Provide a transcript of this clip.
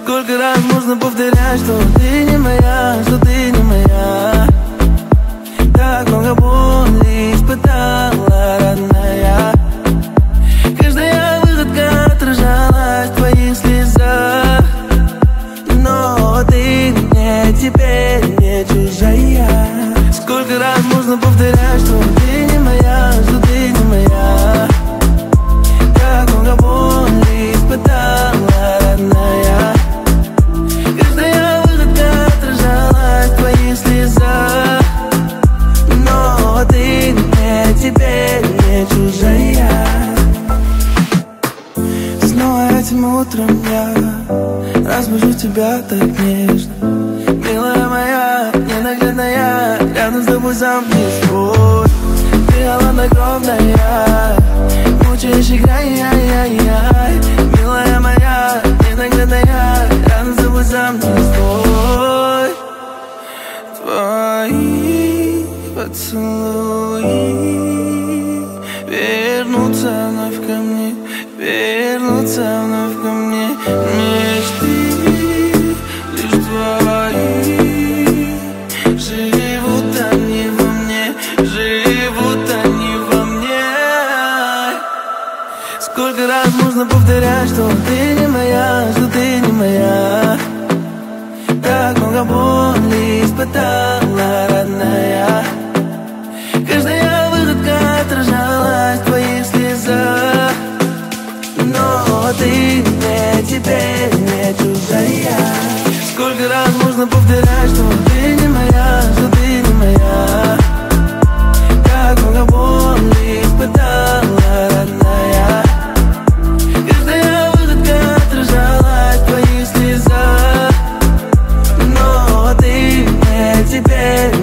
Сколько раз можно повторять, что ты не моя, что ты не моя. Так много боли испытала, родная. Каждая выходка отражалась в твоих слезах. Но ты мне теперь не чужая. Сколько раз можно повторять, что ты не моя, что ты не моя. Так много боли испытала, родная. Каждая выходка отражалась в твоих слезах. Но ты мне теперь не чужая. Снова этим утром я разбужу тебя так нежно. Милая моя, ненаглядная, рядом с тобой замкни свой. Ты холоднокровная, мучаешь играй, яй-яй-яй. Милая моя, ненаглядная, рядом с тобой замкни свой. Твои поцелуи вернутся вновь ко мне, вернутся вновь ко мне. Мечты лишь твои, живут они во мне, живут они во мне. Сколько раз можно повторять, что ты не моя, что ты не моя. Так много боли испытала, родная. Каждая выходка отражалась в твоих слезах. Но ты мне теперь не чужая. Сколько раз можно повторять, что ты не моя, что ты не моя. Так много боли испытала, родная. Каждая выходка отражалась в твоих слезах. Но ты мне теперь